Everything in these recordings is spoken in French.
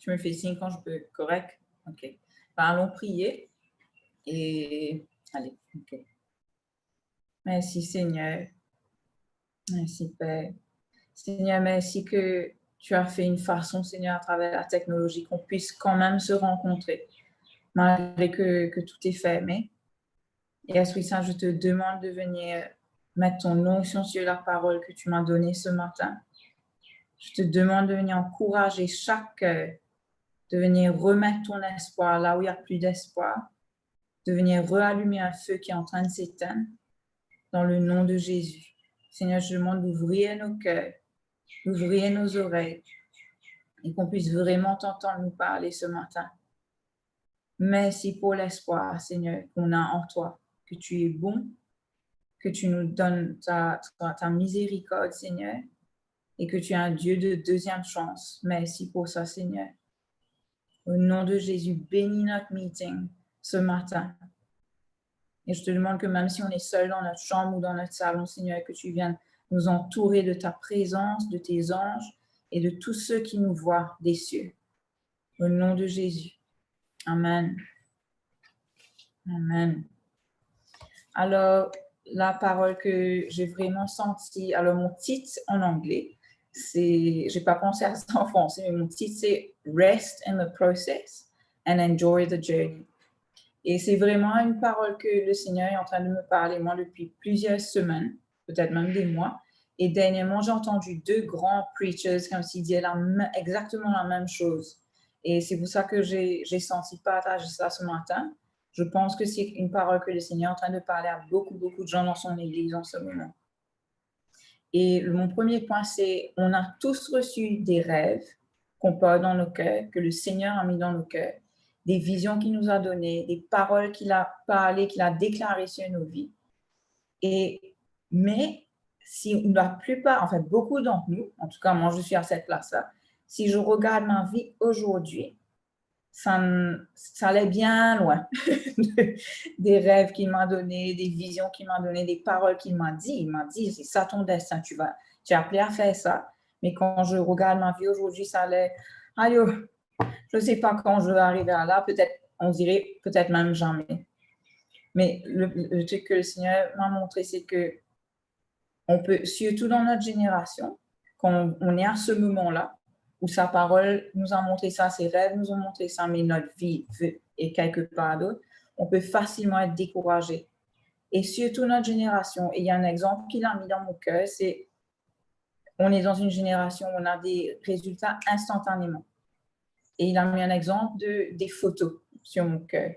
Tu me fais signe quand je peux, correct? OK. Ben, allons prier et allez, OK. Merci Seigneur. Merci Père. Seigneur, merci que tu as fait une façon, Seigneur, à travers la technologie, qu'on puisse quand même se rencontrer, malgré que tout est fermé. Et Esprit Saint, je te demande de venir mettre ton onction sur la parole que tu m'as donnée ce matin. Je te demande de venir encourager chaque cœur, de venir remettre ton espoir là où il n'y a plus d'espoir, de venir rallumer un feu qui est en train de s'éteindre, dans le nom de Jésus. Seigneur, je demande d'ouvrir nos cœurs, d'ouvrir nos oreilles, et qu'on puisse vraiment t'entendre nous parler ce matin. Merci pour l'espoir, Seigneur, qu'on a en toi, que tu es bon, que tu nous donnes ta miséricorde, Seigneur, et que tu es un Dieu de deuxième chance. Merci pour ça, Seigneur. Au nom de Jésus, bénis notre meeting ce matin. Et je te demande que même si on est seul dans notre chambre ou dans notre salon, Seigneur, que tu viennes nous entourer de ta présence, de tes anges et de tous ceux qui nous voient des cieux. Au nom de Jésus. Amen. Amen. Alors, la parole que j'ai vraiment sentie, alors mon titre en anglais, j'ai pas pensé à ça en français, mais mon titre c'est Rest in the process and enjoy the journey. Et c'est vraiment une parole que le Seigneur est en train de me parler, moi, depuis plusieurs semaines, peut-être même des mois. Et dernièrement, j'ai entendu deux grands preachers comme s'ils disaient exactement la même chose. Et c'est pour ça que j'ai senti partager ça ce matin. Je pense que c'est une parole que le Seigneur est en train de parler à beaucoup de gens dans son Église en ce moment. Et mon premier point, c'est on a tous reçu des rêves qu'on porte dans nos cœurs, que le Seigneur a mis dans nos cœurs, des visions qu'il nous a données, des paroles qu'il a parlé, qu'il a déclarées sur nos vies. Mais si la plupart, en fait beaucoup d'entre nous, en tout cas moi je suis à cette place-là, si je regarde ma vie aujourd'hui, ça allait bien loin des rêves qu'il m'a donnés, des visions qu'il m'a données, des paroles qu'il m'a dit. Il m'a dit, c'est ça ton destin, tu es appelé à faire ça. Mais quand je regarde ma vie aujourd'hui, ça allait, aïe, je ne sais pas quand je vais arriver à là, peut-être, on dirait, peut-être même jamais. Mais le truc que le Seigneur m'a montré, c'est que on peut, surtout dans notre génération, quand on est à ce moment-là, où sa parole nous a montré ça, ses rêves nous ont montré ça, mais notre vie est quelque part d'autre, on peut facilement être découragé. Et surtout notre génération, et il y a un exemple qu'il a mis dans mon cœur, c'est on est dans une génération où on a des résultats instantanément. Et il a mis un exemple des photos sur mon cœur.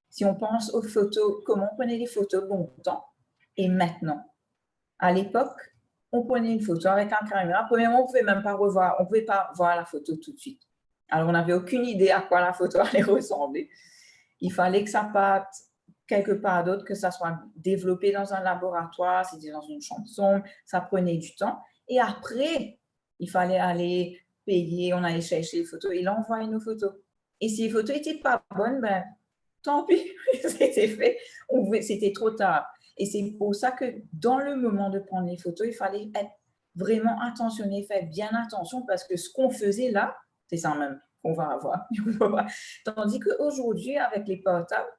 Si on pense aux photos, comment on prenait les photos longtemps et maintenant. À l'époque, on prenait une photo avec un caméra. Premièrement, on ne pouvait même pas revoir, on ne pouvait pas voir la photo tout de suite. Alors, on n'avait aucune idée à quoi la photo allait ressembler. Il fallait que ça parte quelque part d'autre, que ça soit développé dans un laboratoire, c'était dans une chambre sombre, ça prenait du temps. Et après, il fallait aller payer, on allait chercher les photos et là, on voyait nos photos. Et si les photos n'étaient pas bonnes, ben, tant pis, c'était fait, c'était trop tard. Et c'est pour ça que dans le moment de prendre les photos, il fallait être vraiment attentionné, faire bien attention parce que ce qu'on faisait là, c'est ça même qu'on va avoir. Tandis qu'aujourd'hui, avec les portables,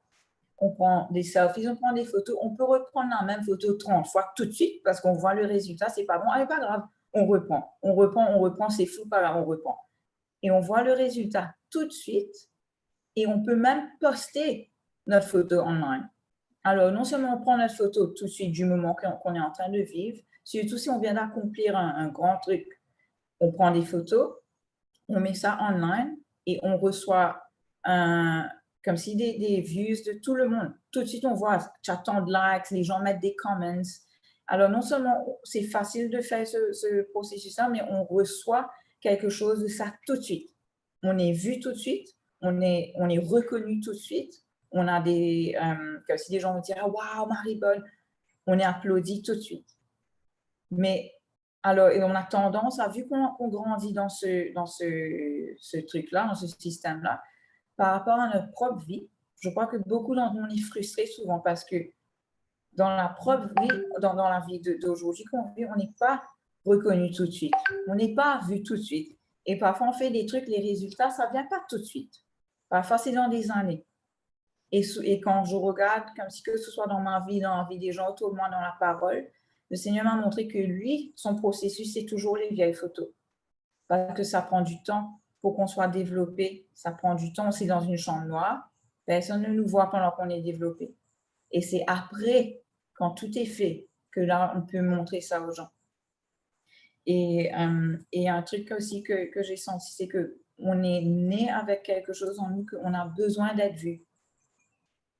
on prend des selfies, on prend des photos, on peut reprendre la même photo 30 fois tout de suite parce qu'on voit le résultat, c'est pas bon, ah, pas grave, on reprend, c'est fou, pas grave, on reprend. Et on voit le résultat tout de suite et on peut même poster notre photo online. Alors, non seulement on prend notre photo tout de suite du moment qu'on est en train de vivre, surtout si on vient d'accomplir un grand truc. On prend des photos, on met ça online et on reçoit comme si des views de tout le monde. Tout de suite, on voit tant de likes, les gens mettent des comments. Alors, non seulement c'est facile de faire ce processus-là, mais on reçoit quelque chose de ça tout de suite. On est vu tout de suite, on est reconnu tout de suite. On a comme si des gens vont dire « Waouh, Marie-Bonne », on est applaudi tout de suite. Mais alors, et on a tendance, vu qu'on grandit dans ce truc-là, dans ce système-là, par rapport à notre propre vie, je crois que beaucoup d'entre nous, on est frustrés souvent parce que dans la propre vie, dans la vie d'aujourd'hui qu'on vit, on n'est pas reconnu tout de suite. On n'est pas vu tout de suite. Et parfois, on fait des trucs, les résultats, ça ne vient pas tout de suite. Parfois, c'est dans des années. Et quand je regarde, comme si que ce soit dans ma vie, dans la vie des gens autour de moi, dans la parole, le Seigneur m'a montré que lui, son processus, c'est toujours les vieilles photos. Parce que ça prend du temps pour qu'on soit développé. Ça prend du temps aussi dans une chambre noire. Personne ne nous voit pendant qu'on est développé. Et c'est après, quand tout est fait, que là, on peut montrer ça aux gens. Et un truc aussi que j'ai senti, c'est qu'on est né avec quelque chose en nous, qu'on a besoin d'être vu.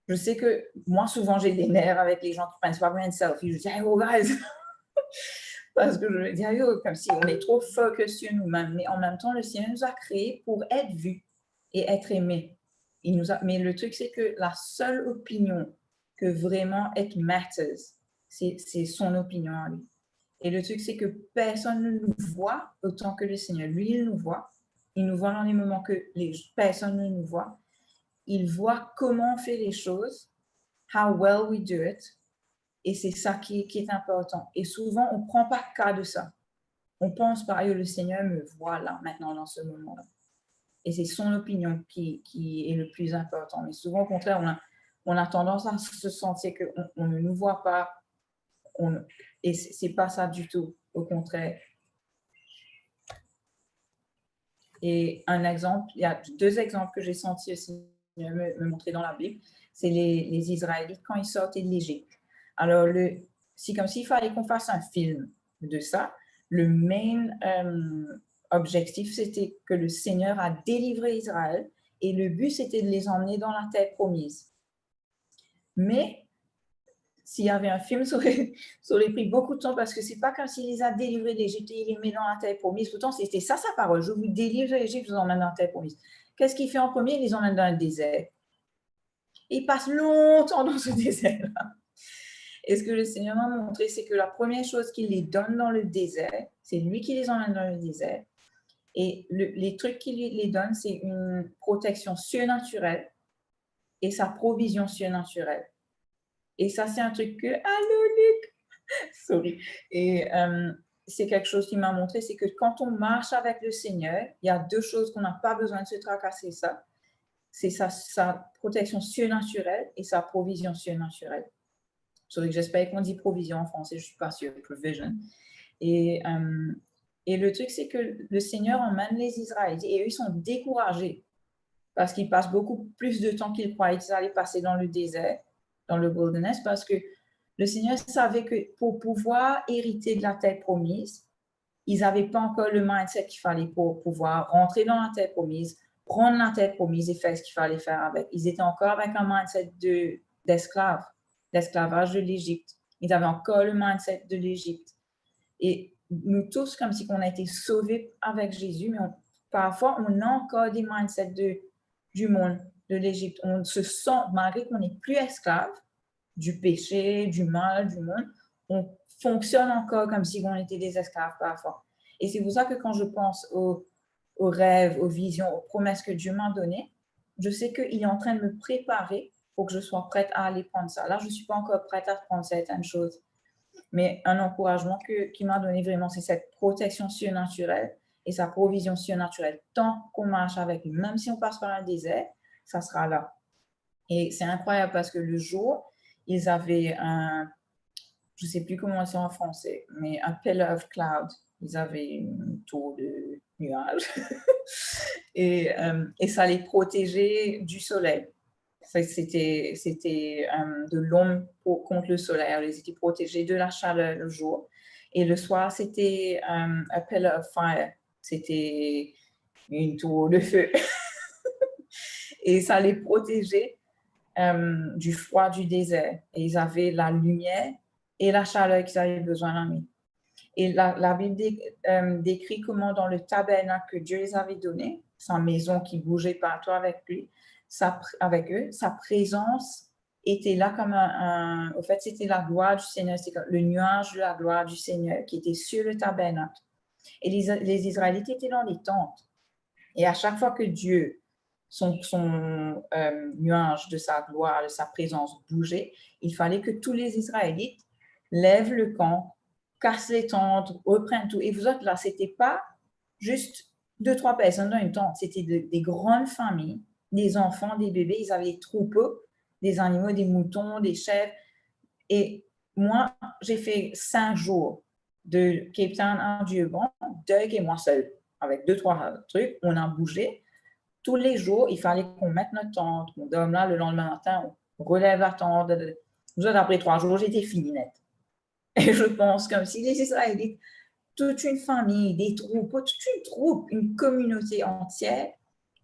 Je sais que moi, souvent, j'ai des nerfs avec les gens qui prennent pas bien de selfie. Je dis, hey, oh, guys! Parce que je me dis, oh, comme si on est trop focus sur nous-mêmes. Mais en même temps, le Seigneur nous a créés pour être vus et être aimés. Mais le truc, c'est que la seule opinion que vraiment it matters, c'est son opinion à lui. Et le truc, c'est que personne ne nous voit autant que le Seigneur. Lui, il nous voit. Il nous voit dans les moments que personne ne nous voit. Il voit comment on fait les choses, how well we do it. Et c'est ça qui est important. Et souvent, on ne prend pas cas de ça. On pense par ailleurs, le Seigneur me voit là, maintenant, dans ce moment-là. Et c'est son opinion qui est le plus important. Mais souvent, au contraire, on a tendance à se sentir qu'on ne nous voit pas. Et ce n'est pas ça du tout. Au contraire. Et un exemple, il y a 2 exemples que j'ai senti aussi me montrer dans la Bible. C'est les Israélites quand ils sortaient de l'Égypte. Alors, c'est comme s'il fallait qu'on fasse un film de ça. Le main objectif, c'était que le Seigneur a délivré Israël et le but, c'était de les emmener dans la terre promise. Mais s'il y avait un film, ça aurait pris beaucoup de temps parce que c'est pas comme s'il les a délivrés d'Égypte et il les met dans la terre promise. Pourtant, c'était ça sa parole. Je vous délivre de l'Égypte, je vous emmène dans la terre promise. Qu'est-ce qu'il fait en premier? Il les emmène dans le désert. Il passe longtemps dans ce désert-là. Et ce que le Seigneur m'a montré, c'est que la première chose qu'il les donne dans le désert, c'est lui qui les emmène dans le désert. Et les trucs qu'il les donne, c'est une protection surnaturelle et sa provision surnaturelle. Et ça, c'est un truc que... Allô, Luc! Sorry. Et c'est quelque chose qui m'a montré, c'est que quand on marche avec le Seigneur, il y a 2 choses qu'on n'a pas besoin de se tracasser ça. C'est sa protection surnaturelle et sa provision surnaturelle. J'espère qu'on dit provision en français, je ne suis pas sûre, provision. Et le truc, c'est que le Seigneur emmène les Israélites et eux, ils sont découragés parce qu'ils passent beaucoup plus de temps qu'ils croyaient qu'ils allaient passer dans le désert, dans le wilderness, parce que le Seigneur savait que pour pouvoir hériter de la terre promise, ils n'avaient pas encore le mindset qu'il fallait pour pouvoir rentrer dans la terre promise, prendre la terre promise et faire ce qu'il fallait faire avec. Ils étaient encore avec un mindset d'esclaves, d'esclavage de l'Égypte. Ils avaient encore le mindset de l'Égypte. Et nous tous, comme si on a été sauvés avec Jésus, mais parfois, on a encore des mindsets du monde, de l'Égypte. On se sent, malgré qu'on n'est plus esclave du péché, du mal, du monde, on fonctionne encore comme si on était des esclaves parfois. Et c'est pour ça que quand je pense aux rêves, aux visions, aux promesses que Dieu m'a données, je sais qu'il est en train de me préparer pour que je sois prête à aller prendre ça. Là, je ne suis pas encore prête à prendre certaines choses. Mais un encouragement qu'il m'a donné vraiment, c'est cette protection surnaturelle et sa provision surnaturelle. Tant qu'on marche avec lui, même si on passe par un désert, ça sera là. Et c'est incroyable parce que le jour, ils avaient je ne sais plus comment c'est en français, mais un pillar of cloud. Ils avaient une tour de nuages et ça les protégeait du soleil. C'était de l'ombre contre le soleil. Ils étaient protégés de la chaleur le jour. Et le soir, c'était un pillar of fire. C'était une tour de feu. Et ça les protégeait du froid du désert. Et ils avaient la lumière et la chaleur qu'ils avaient besoin la nuit. Et la Bible décrit comment dans le tabernacle que Dieu les avait donné, sa maison qui bougeait partout avec lui, avec eux, sa présence était là comme au fait, c'était la gloire du Seigneur, c'était le nuage de la gloire du Seigneur qui était sur le tabernacle. Et les Israélites étaient dans les tentes. Et à chaque fois que Dieu, son nuage de sa gloire, de sa présence bougeait, il fallait que tous les Israélites lèvent le camp, cassent les tentes, reprennent tout. Et vous autres, là, c'était pas juste 2, 3 personnes dans une tente. C'était des grandes familles, des enfants, des bébés. Ils avaient des troupeaux, des animaux, des moutons, des chèvres. Et moi, j'ai fait 5 jours de Cape Town à Dieuban, Doug et moi seul, avec 2, 3 trucs. On a bougé. Tous les jours, il fallait qu'on mette notre tente, qu'on dorme là le lendemain matin, on relève la tente. Nous, après 3 jours, j'étais fini net. Et je pense comme si les Israélites, toute une famille, des troupes, toute une troupe, une communauté entière,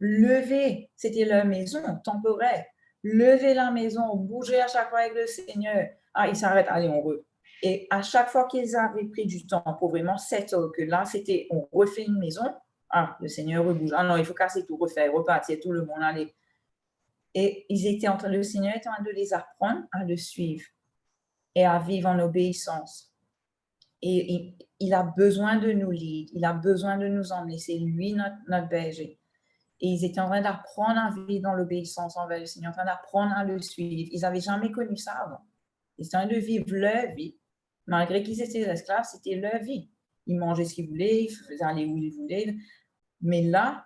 lever, c'était leur maison temporaire, lever la maison, bouger à chaque fois avec le Seigneur. Ah, ils s'arrêtent, allez, on re. Et à chaque fois qu'ils avaient pris du temps pour vraiment settle, que là, c'était, on refait une maison, ah, le Seigneur rebouge. Ah non, il faut casser tout, refaire, repartir, tout le monde, allez. Et ils étaient en train, le Seigneur était en train de les apprendre à le suivre et à vivre en obéissance. Et il a besoin de nous lead, il a besoin de nous emmener. C'est lui notre berger. Et ils étaient en train d'apprendre à vivre dans l'obéissance envers le Seigneur, en train d'apprendre à le suivre. Ils n'avaient jamais connu ça avant. Ils étaient en train de vivre leur vie. Malgré qu'ils étaient esclaves, c'était leur vie. Ils mangeaient ce qu'ils voulaient, ils faisaient aller où ils voulaient. Mais là,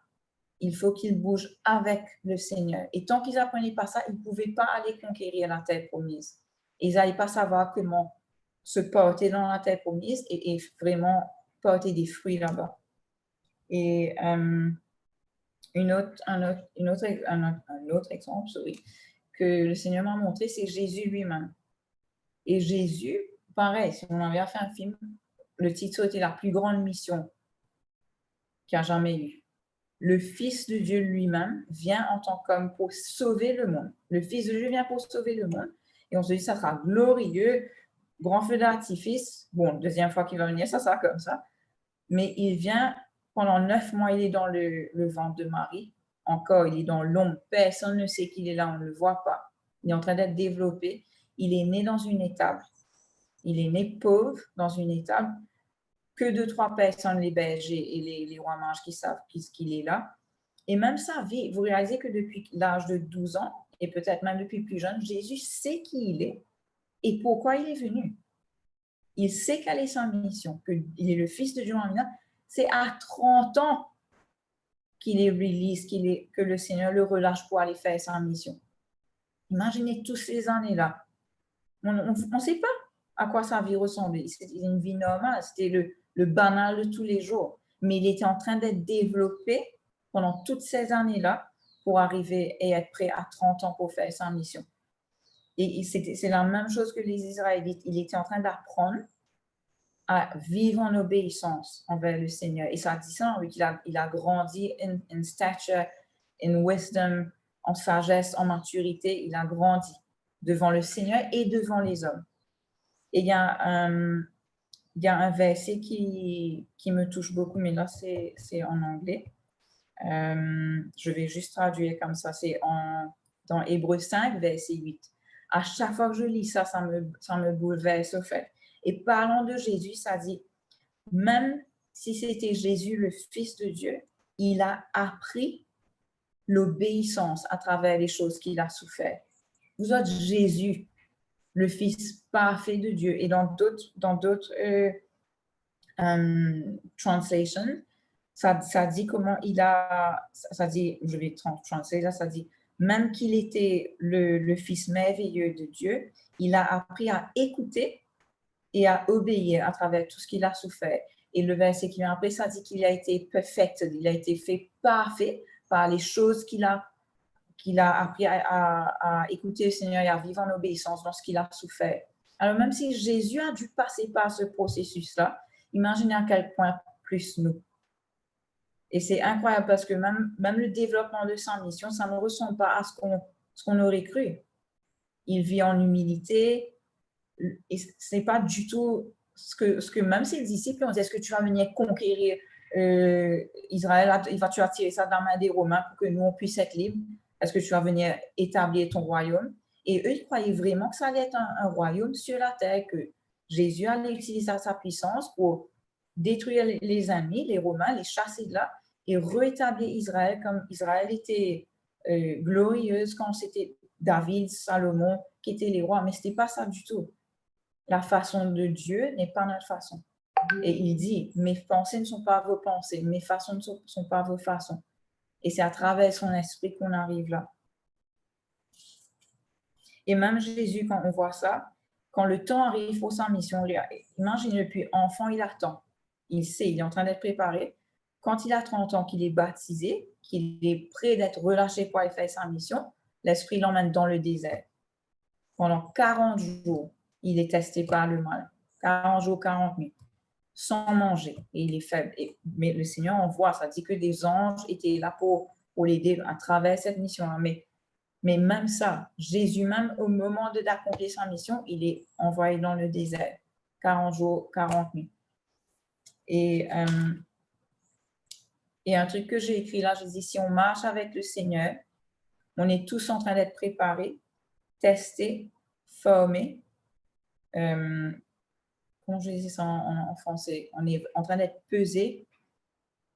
il faut qu'ils bougent avec le Seigneur. Et tant qu'ils n'apprenaient pas ça, ils ne pouvaient pas aller conquérir la terre promise. Ils n'allaient pas savoir comment se porter dans la terre promise et vraiment porter des fruits là-bas. Et un autre exemple, que le Seigneur m'a montré, c'est Jésus lui-même. Et Jésus, pareil, si on avait fait un film, le titre était La plus grande mission qu'il a jamais eue. Le Fils de Dieu lui-même vient en tant qu'homme pour sauver le monde. Le Fils de Dieu vient pour sauver le monde. Et on se dit, ça sera glorieux, grand feu d'artifice. Bon, deuxième fois qu'il va venir, ça sera comme ça. Mais il vient, pendant 9 mois, il est dans le ventre de Marie. Encore, il est dans l'ombre. Personne ne sait qu'il est là, on ne le voit pas. Il est en train d'être développé. Il est né dans une étable. Il est né pauvre dans une étable. Que 2, 3 personnes, les bergers et les rois mages qui savent qu'il est là. Et même sa vie, vous réalisez que depuis l'âge de 12 ans, et peut-être même depuis plus jeune, Jésus sait qui il est et pourquoi il est venu. Il sait quelle est sa mission, qu'il est le Fils de Dieu. C'est à 30 ans qu'il est release, que le Seigneur le relâche pour aller faire sa mission. Imaginez toutes ces années-là. On ne sait pas à quoi sa vie ressemblait. C'était une vie normale, c'était le banal de tous les jours. Mais il était en train d'être développé pendant toutes ces années-là pour arriver et être prêt à 30 ans pour faire sa mission. Et c'est la même chose que les Israélites. Il était en train d'apprendre à vivre en obéissance envers le Seigneur. Et ça dit ça, oui, il a grandi in stature, in wisdom, en sagesse, en maturité. Il a grandi devant le Seigneur et devant les hommes. Et il y a un verset qui me touche beaucoup, mais là, c'est en anglais. Je vais juste traduire comme ça. C'est dans Hébreux 5, verset 8. À chaque fois que je lis ça, ça me bouleverse au fait. Et parlant de Jésus, ça dit, même si c'était Jésus, le Fils de Dieu, il a appris l'obéissance à travers les choses qu'il a souffert. Vous êtes Jésus, le Fils parfait de Dieu. Et dans d'autres translations, ça dit comment ça dit, je vais translater là, ça dit, même qu'il était le Fils merveilleux de Dieu, il a appris à écouter et à obéir à travers tout ce qu'il a souffert. Et le verset qui vient après, ça dit qu'il a été perfect, il a été fait parfait par les choses qu'il a appris à écouter le Seigneur et à vivre en obéissance dans ce qu'il a souffert. Alors même si Jésus a dû passer par ce processus-là, imaginez à quel point plus nous. Et c'est incroyable parce que même le développement de sa mission, ça ne ressemble pas à ce qu'on aurait cru. Il vit en humilité, et ce n'est pas du tout ce que même ses disciples ont dit, est-ce que tu vas venir conquérir Israël, tu vas tirer ça dans la main des Romains pour que nous, on puisse être libres? Est-ce que tu vas venir établir ton royaume? Et eux, ils croyaient vraiment que ça allait être un royaume sur la terre, que Jésus allait utiliser sa puissance pour détruire les ennemis, les Romains, les chasser de là, et rétablir Israël comme Israël était glorieuse quand c'était David, Salomon qui étaient les rois. Mais ce n'était pas ça du tout. La façon de Dieu n'est pas notre façon. Et il dit, mes pensées ne sont pas vos pensées, mes façons ne sont pas vos façons. Et c'est à travers son esprit qu'on arrive là. Et même Jésus, quand on voit ça, quand le temps arrive pour sa mission, imagine depuis enfant, il attend. Il sait, il est en train d'être préparé. Quand il a 30 ans, qu'il est baptisé, qu'il est prêt d'être relâché pour aller faire sa mission, l'Esprit l'emmène dans le désert. Pendant 40 jours, il est testé par le mal. 40 jours, 40 nuits, sans manger. Et il est faible. Mais le Seigneur envoie, ça dit que des anges étaient là pour l'aider à travers cette mission-là. Mais même ça, Jésus, même au moment d'accomplir sa mission, il est envoyé dans le désert. 40 jours, 40 nuits. Et un truc que j'ai écrit là, je dis, si on marche avec le Seigneur, on est tous en train d'être préparés, testés, formés. Comment je dis ça en français? On est en train d'être pesé,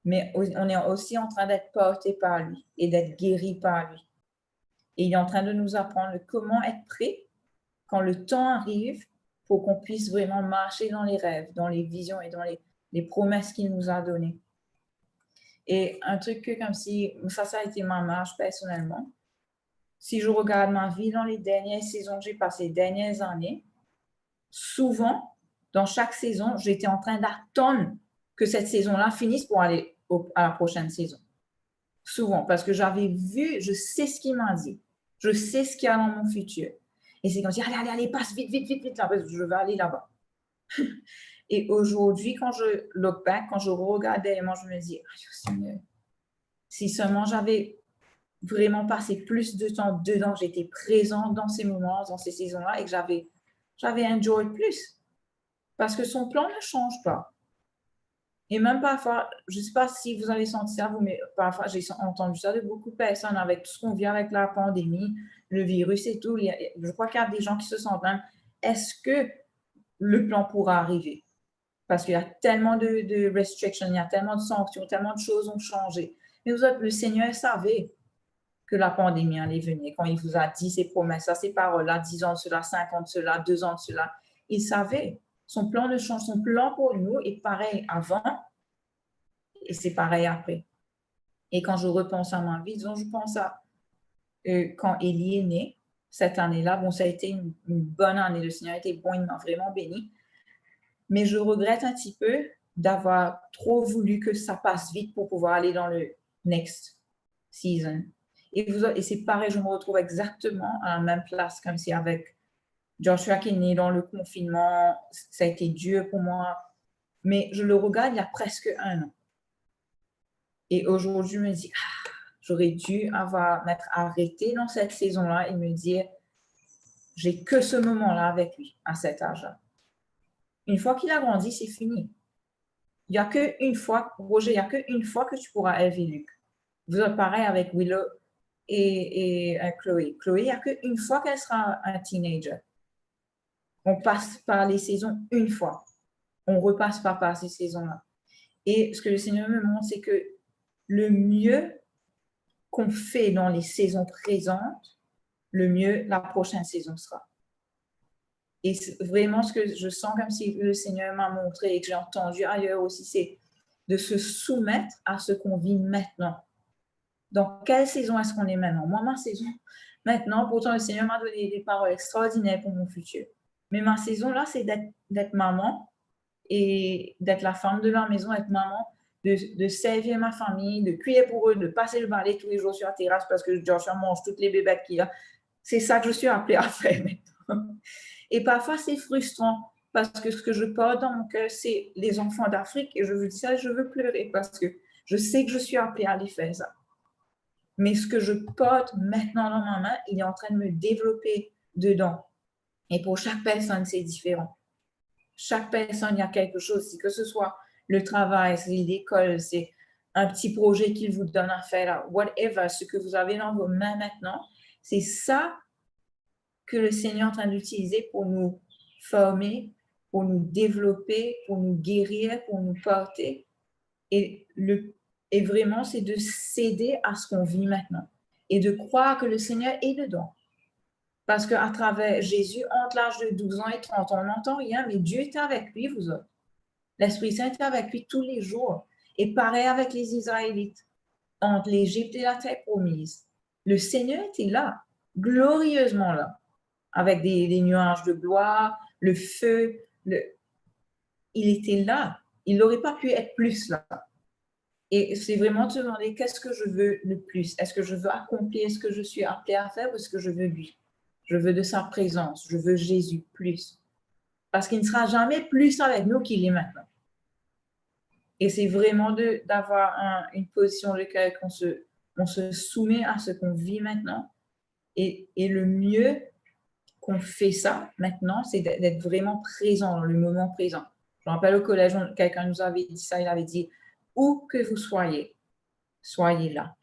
mais on est aussi en train d'être porté par lui et d'être guéri par lui. Et il est en train de nous apprendre comment être prêt quand le temps arrive pour qu'on puisse vraiment marcher dans les rêves, dans les visions et dans les promesses qu'il nous a données. Et un truc que comme si, ça a été ma marche personnellement. Si je regarde ma vie dans les dernières saisons que j'ai passées, les dernières années, souvent, dans chaque saison, j'étais en train d'attendre que cette saison-là finisse pour aller à la prochaine saison. Souvent, parce que j'avais vu, je sais ce qu'il m'a dit. Je sais ce qu'il y a dans mon futur. Et c'est comme si, allez, passe vite, là, parce que je vais aller là-bas. Et aujourd'hui, quand je look back, quand je regarde derrière moi, je me dis, Seigneur, si seulement j'avais vraiment passé plus de temps dedans, j'étais présente dans ces moments, dans ces saisons-là, et que j'avais enjoy plus. Parce que son plan ne change pas. Et même parfois, je ne sais pas si vous avez senti ça, vous, mais parfois, j'ai entendu ça de beaucoup de personnes avec tout ce qu'on vit avec la pandémie, le virus et tout. Je crois qu'il y a des gens qui se sentent même, est-ce que le plan pourra arriver? Parce qu'il y a tellement de restrictions, il y a tellement de sanctions, tellement de choses ont changé. Mais vous autres, le Seigneur savait que la pandémie allait venir. Quand il vous a dit ses promesses, ces paroles-là, 10 ans de cela, 5 ans de cela, 2 ans de cela, il savait. Son plan ne change. Son plan pour nous est pareil avant et c'est pareil après. Et quand je repense à ma vie, disons, je pense à quand Élie est né, cette année-là, bon, ça a été une bonne année. Le Seigneur a été bon, il m'a vraiment béni. Mais je regrette un petit peu d'avoir trop voulu que ça passe vite pour pouvoir aller dans le next season. Et c'est pareil, je me retrouve exactement à la même place, comme si avec Joshua qui est né dans le confinement, ça a été dur pour moi. Mais je le regarde il y a presque 1 an. Et aujourd'hui, je me dis, j'aurais dû m'être arrêtée dans cette saison-là et me dire, j'ai que ce moment-là avec lui, à cet âge-là. Une fois qu'il a grandi, c'est fini. Il n'y a qu'une fois, Roger, il n'y a qu'une fois que tu pourras élever Luc. Vous êtes pareil avec Willow et Chloé. Chloé, il n'y a qu'une fois qu'elle sera un teenager. On passe par les saisons une fois. On ne repasse pas par ces saisons-là. Et ce que le Seigneur me montre, c'est que le mieux qu'on fait dans les saisons présentes, le mieux la prochaine saison sera. Et vraiment, ce que je sens comme si le Seigneur m'a montré et que j'ai entendu ailleurs aussi, c'est de se soumettre à ce qu'on vit maintenant. Dans quelle saison est-ce qu'on est maintenant? Moi, ma saison, maintenant, pourtant, le Seigneur m'a donné des paroles extraordinaires pour mon futur. Mais ma saison, là, c'est d'être maman et d'être la femme de la maison, être maman, de servir ma famille, de cuire pour eux, de passer le balai tous les jours sur la terrasse parce que Joshua mange toutes les bébêtes qu'il a. C'est ça que je suis appelée à faire maintenant. Et parfois, c'est frustrant parce que ce que je porte dans mon cœur, c'est les enfants d'Afrique et je veux dire ça, je veux pleurer parce que je sais que je suis appelée à les faire ça. Mais ce que je porte maintenant dans ma main, il est en train de me développer dedans. Et pour chaque personne, c'est différent. Chaque personne, il y a quelque chose, que ce soit le travail, c'est l'école, c'est un petit projet qu'il vous donne à faire, whatever, ce que vous avez dans vos mains maintenant, c'est ça que le Seigneur est en train d'utiliser pour nous former, pour nous développer, pour nous guérir, pour nous porter. Et vraiment, c'est de céder à ce qu'on vit maintenant et de croire que le Seigneur est dedans. Parce qu'à travers Jésus, entre l'âge de 12 ans et 30 ans, on n'entend rien, mais Dieu est avec lui, vous autres. L'Esprit Saint était avec lui tous les jours. Et pareil avec les Israélites, entre l'Égypte et la terre promise. Le Seigneur était là, glorieusement là, avec des nuages de gloire, le feu. Il était là. Il n'aurait pas pu être plus là. Et c'est vraiment te demander qu'est-ce que je veux le plus? Est-ce que je veux accomplir ce que je suis appelée à faire ou est-ce que je veux lui? Je veux de sa présence. Je veux Jésus plus. Parce qu'il ne sera jamais plus avec nous qu'il est maintenant. Et c'est vraiment d'avoir une position de laquelle on se soumet à ce qu'on vit maintenant. Et le mieux qu'on fait ça maintenant, c'est d'être vraiment présent dans le moment présent. Je me rappelle au collège, quelqu'un nous avait dit ça, il avait dit, où que vous soyez, soyez là.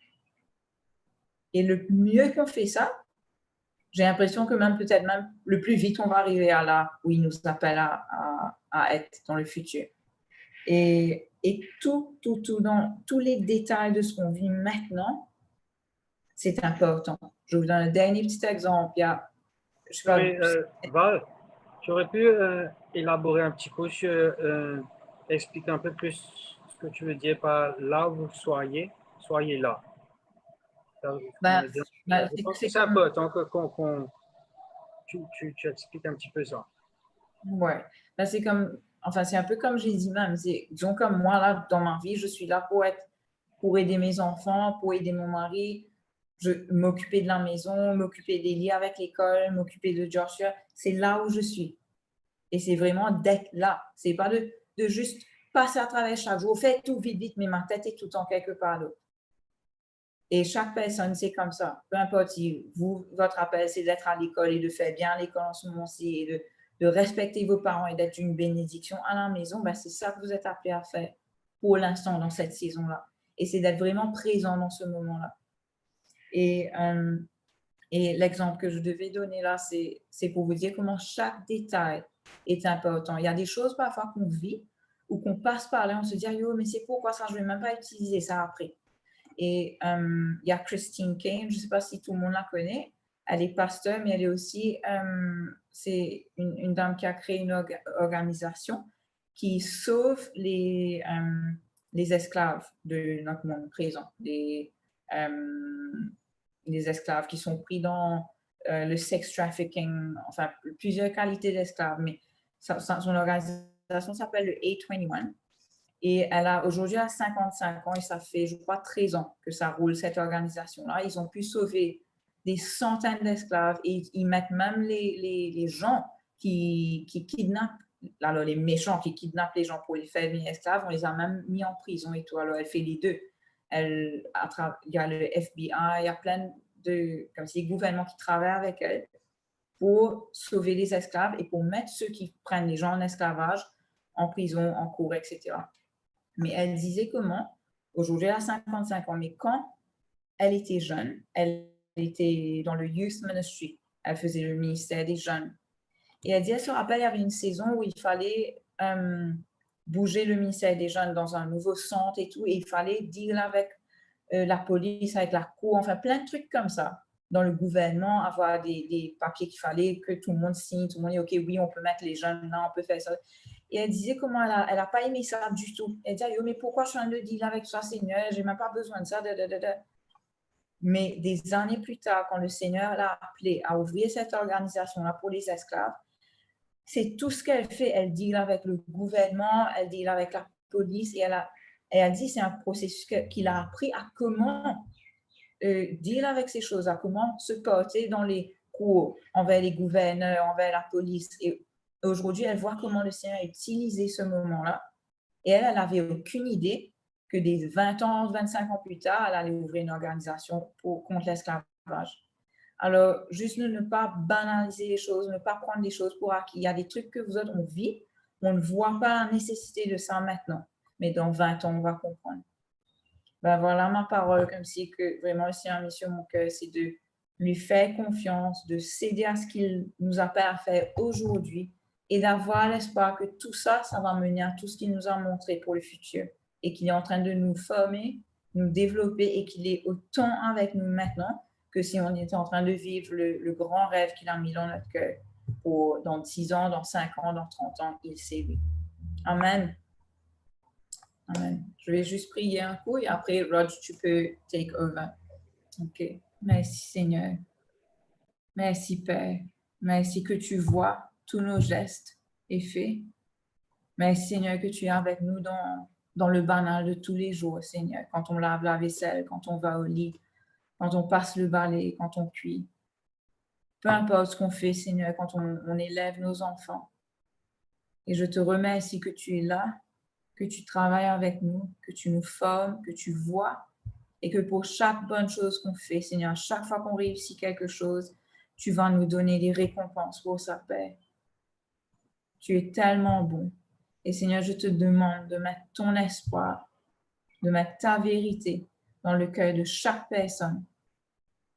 Et le mieux qu'on fait ça, j'ai l'impression que même peut-être même le plus vite on va arriver à là où il nous appelle à être dans le futur. Et tout dans tous les détails de ce qu'on vit maintenant, c'est important. Je vous donne un dernier petit exemple. Je sais pas, Oui, Val, tu aurais pu élaborer un petit peu sur, expliquer un peu plus ce que tu veux dire par là où vous soyez, soyez là. ben, Je pense que c'est c'est comme, important que tu expliques un petit peu ça. ouais, ben, c'est comme, enfin, c'est un peu comme j'ai dit même, disons comme moi, là, dans ma vie, je suis là pour aider mes enfants, pour aider mon mari, m'occuper de la maison, m'occuper des liens avec l'école, m'occuper de Joshua. C'est là où je suis. Et c'est vraiment d'être là. C'est pas de juste passer à travers chaque jour. Faites tout vite, vite, mais ma tête est tout le temps quelque part d'autre. Et chaque personne, c'est comme ça. Peu importe si votre appel, c'est d'être à l'école et de faire bien l'école en ce moment-ci et de respecter vos parents et d'être une bénédiction à la maison, ben c'est ça que vous êtes appelé à faire pour l'instant dans cette saison-là. Et c'est d'être vraiment présent dans ce moment-là. Et l'exemple que je devais donner là, c'est pour vous dire comment chaque détail est important. Il y a des choses parfois qu'on vit ou qu'on passe par là, on se dit, yo, mais c'est pourquoi ça, je ne vais même pas utiliser ça après. Et il y a Christine Kane, je ne sais pas si tout le monde la connaît, elle est pasteur, mais elle est aussi, c'est une dame qui a créé une organisation qui sauve les esclaves de notre monde présent, les esclaves qui sont pris dans le sex trafficking, enfin plusieurs qualités d'esclaves, mais son organisation s'appelle le A21. Et elle a aujourd'hui 55 ans et ça fait, je crois, 13 ans que ça roule, cette organisation-là. Ils ont pu sauver des centaines d'esclaves et ils mettent même les gens qui kidnappent, alors les méchants qui kidnappent les gens pour les faire venir esclaves, on les a même mis en prison et tout. Alors elle fait les deux. Il y a le FBI, il y a plein de comme si, gouvernements qui travaillent avec elle pour sauver les esclaves et pour mettre ceux qui prennent les gens en esclavage en prison, en cour, etc. Mais elle disait comment, aujourd'hui elle a 55 ans, mais quand elle était jeune, elle était dans le Youth Ministry, elle faisait le ministère des jeunes. Et elle dit, elle se rappelle, il y avait une saison où il fallait bouger le ministère des jeunes dans un nouveau centre et tout, et il fallait deal avec la police, avec la cour, enfin plein de trucs comme ça. Dans le gouvernement, avoir des papiers qu'il fallait que tout le monde signe, tout le monde dit, OK, oui, on peut mettre les jeunes là, on peut faire ça. Et elle disait comment elle a pas aimé ça du tout. Elle disait, mais pourquoi je suis en train de deal avec ça, Seigneur? J'ai même pas besoin de ça. Mais des années plus tard, quand le Seigneur l'a appelée à ouvrir cette organisation-là pour les esclaves, c'est tout ce qu'elle fait. Elle deal avec le gouvernement, elle deal avec la police et elle dit c'est un processus qu'il a appris à comment deal avec ces choses, à comment se porter dans les cours envers les gouverneurs, envers la police. Et aujourd'hui, elle voit comment le Seigneur a utilisé ce moment-là. Et elle n'avait aucune idée que des 20 ans, 25 ans plus tard, elle allait ouvrir une organisation contre l'esclavage. Alors, juste ne pas banaliser les choses, ne pas prendre les choses pour acquis. Il y a des trucs que vous autres, on vit, on ne voit pas la nécessité de ça maintenant. Mais dans 20 ans, on va comprendre. Ben voilà ma parole, comme si que vraiment le Seigneur a mis sur mon cœur, c'est de lui faire confiance, de céder à ce qu'il nous appelle à faire aujourd'hui et d'avoir l'espoir que tout ça, ça va mener à tout ce qu'il nous a montré pour le futur et qu'il est en train de nous former, nous développer et qu'il est autant avec nous maintenant que si on était en train de vivre le grand rêve qu'il a mis dans notre cœur pour dans 10 ans, dans 5 ans, dans 30 ans, il sait lui. Amen. Amen. Je vais juste prier un coup et après, Rod, tu peux take over. OK. Merci, Seigneur. Merci, Père. Merci que tu vois tous nos gestes et faits. Merci, Seigneur, que tu es avec nous dans le banal de tous les jours, Seigneur. Quand on lave la vaisselle, quand on va au lit, quand on passe le balai, quand on cuit. Peu importe ce qu'on fait, Seigneur, quand on élève nos enfants. Et je te remercie que tu es là, que tu travailles avec nous, que tu nous formes, que tu vois, et que pour chaque bonne chose qu'on fait, Seigneur, chaque fois qu'on réussit quelque chose, tu vas nous donner des récompenses pour ça, Père. Tu es tellement bon. Et Seigneur, je te demande de mettre ton espoir, de mettre ta vérité dans le cœur de chaque personne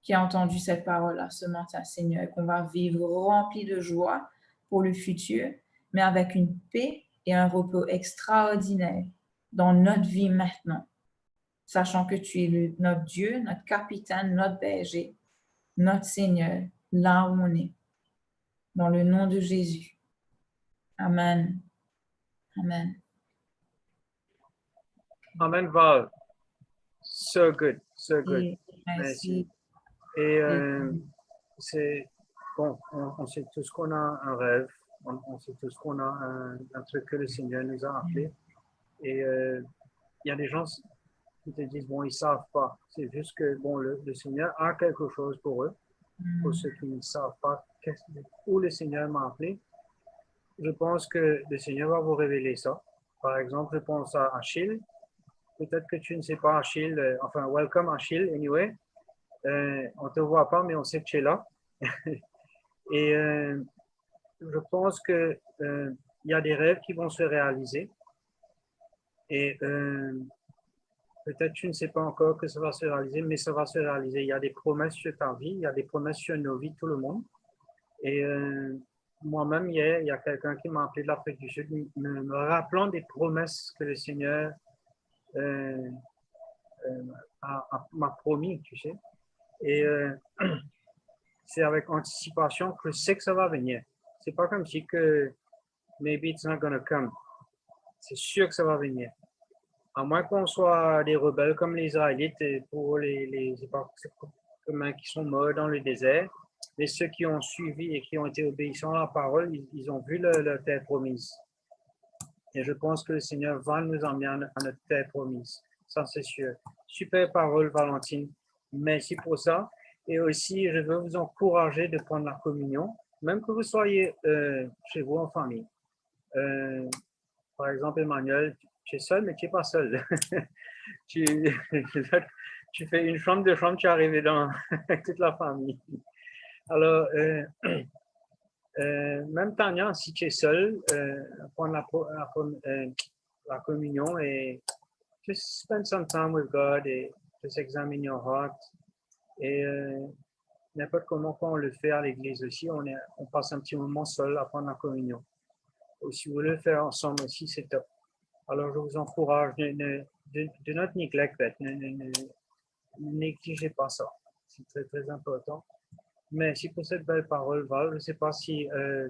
qui a entendu cette parole-là ce matin, Seigneur, et qu'on va vivre rempli de joie pour le futur, mais avec une paix et un repos extraordinaire dans notre vie maintenant, sachant que tu es notre Dieu, notre capitaine, notre berger, notre Seigneur, là où on est. Dans le nom de Jésus. Amen. Amen. Amen, Val. So good, so good. Et Merci. merci. Et c'est bon, on sait tous qu'on a un rêve, on sait tous qu'on a un truc que le Seigneur nous a appelé. Et il y a des gens qui te disent, bon, ils ne savent pas. C'est juste que, bon, le Seigneur a quelque chose pour eux. Pour ceux qui ne savent pas où le Seigneur m'a appelé, je pense que le Seigneur va vous révéler ça. Par exemple, je pense à Achille. Peut-être que tu ne sais pas Achille, enfin, welcome Achille, anyway. On ne te voit pas, mais on sait que tu es là. Et je pense que il y a des rêves qui vont se réaliser. Et peut-être tu ne sais pas encore que ça va se réaliser, mais ça va se réaliser. Il y a des promesses sur ta vie, il y a des promesses sur nos vies, tout le monde. Et moi-même, hier, il y a quelqu'un qui m'a appelé de l'Afrique du Sud, me rappelant des promesses que le Seigneur m'a promis, tu sais. Et c'est avec anticipation que je sais que ça va venir. C'est pas comme si que maybe it's not gonna come. C'est sûr que ça va venir. À moins qu'on soit des rebelles comme les Israélites pour les qui sont morts dans le désert. Mais ceux qui ont suivi et qui ont été obéissants à la parole, ils ont vu leur terre promise. Et je pense que le Seigneur va nous emmener à notre terre promise. Ça, c'est sûr. Super parole, Valentine. Merci pour ça. Et aussi, je veux vous encourager de prendre la communion, même que vous soyez chez vous en famille. Par exemple, Emmanuel, tu es seul, mais tu n'es pas seul. tu, tu fais une chambre de chambre, tu es arrivé dans toute la famille. Alors, même Tania, si tu es seul, prendre la communion et just spend some time with God et just examine your heart. Et n'importe comment, quand on le fait à l'église aussi, on passe un petit moment seul à prendre la communion. Ou si vous voulez le faire ensemble aussi, c'est top. Alors, je vous encourage, do not neglect that. Ne négligez pas ça. C'est très, très important. Merci pour cette belle parole, Val. Je ne sais pas si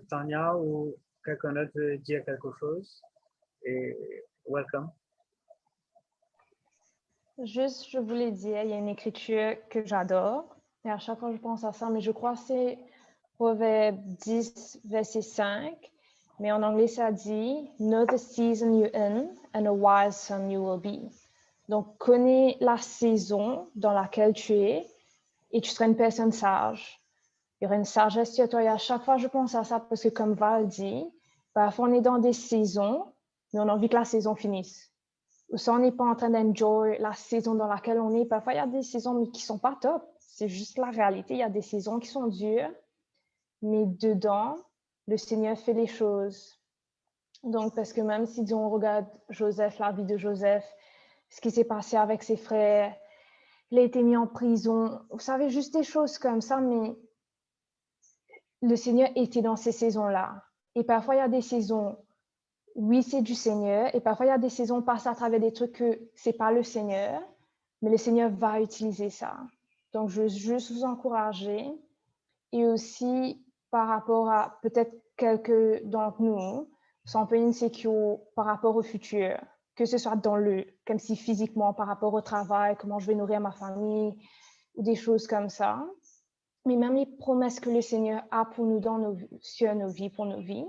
Tania ou quelqu'un d'autre veut dire quelque chose. Et welcome. Juste, je voulais dire, il y a une écriture que j'adore. Et à chaque fois, je pense à ça, mais je crois que c'est Proverbe 10, verset 5. Mais en anglais, ça dit « Know the season you're in and a wise son you will be ». Donc, connais la saison dans laquelle tu es et tu seras une personne sage. Il y aura une sagesse sur toi. Et à chaque fois, je pense à ça parce que, comme Val dit, parfois, on est dans des saisons, mais on a envie que la saison finisse. Ou ça, on n'est pas en train d'enjoy la saison dans laquelle on est. Parfois, il y a des saisons mais qui ne sont pas top. C'est juste la réalité. Il y a des saisons qui sont dures, mais dedans, le Seigneur fait les choses. Donc, parce que même si on regarde Joseph, la vie de Joseph, ce qui s'est passé avec ses frères, il a été mis en prison. Vous savez, juste des choses comme ça, mais le Seigneur était dans ces saisons-là. Et parfois, il y a des saisons, oui, c'est du Seigneur. Et parfois, il y a des saisons passées à travers des trucs que ce n'est pas le Seigneur, mais le Seigneur va utiliser ça. Donc, je veux juste vous encourager. Et aussi, par rapport à peut-être quelques d'entre nous sont un peu insécures par rapport au futur, que ce soit comme si physiquement par rapport au travail, comment je vais nourrir ma famille, ou des choses comme ça. Mais même les promesses que le Seigneur a pour nous sur nos vies, pour nos vies.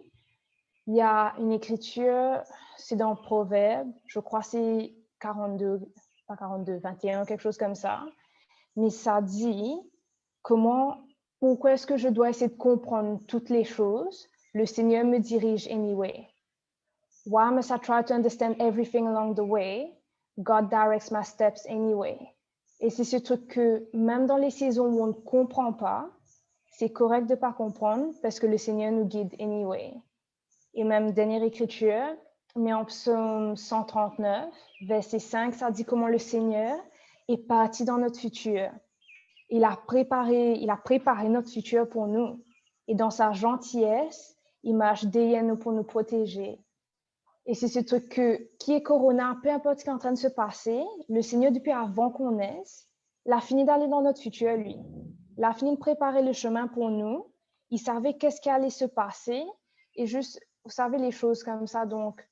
Il y a une écriture, c'est dans Proverbes, je crois c'est 42, pas 42, 21, quelque chose comme ça. Mais ça dit pourquoi est-ce que je dois essayer de comprendre toutes les choses? Le Seigneur me dirige anyway. Why must I try to understand everything along the way? God directs my steps anyway. Et c'est ce truc que même dans les saisons où on ne comprend pas, c'est correct de ne pas comprendre parce que le Seigneur nous guide anyway. Et même dernière écriture, mais en psaume 139, verset 5, ça dit comment le Seigneur est parti dans notre futur. Il a préparé notre futur pour nous. Et dans sa gentillesse, il marche derrière nous pour nous protéger. Et c'est ce truc qui est Corona, peu importe ce qui est en train de se passer, le Seigneur, depuis avant qu'on naisse, il a fini d'aller dans notre futur, lui. Il a fini de préparer le chemin pour nous. Il savait qu'est-ce qui allait se passer. Et juste, vous savez, les choses comme ça. Donc,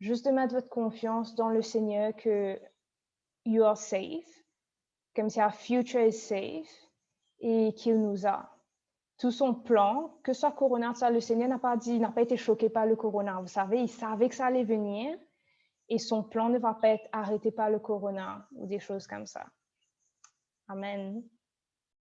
juste de mettre votre confiance dans le Seigneur que you are safe, comme si our future is safe, et qu'il nous a. Tout son plan, que ce soit Corona, ça, le Seigneur n'a pas été choqué par le Corona. Vous savez, il savait que ça allait venir et son plan ne va pas être arrêté par le Corona ou des choses comme ça. Amen.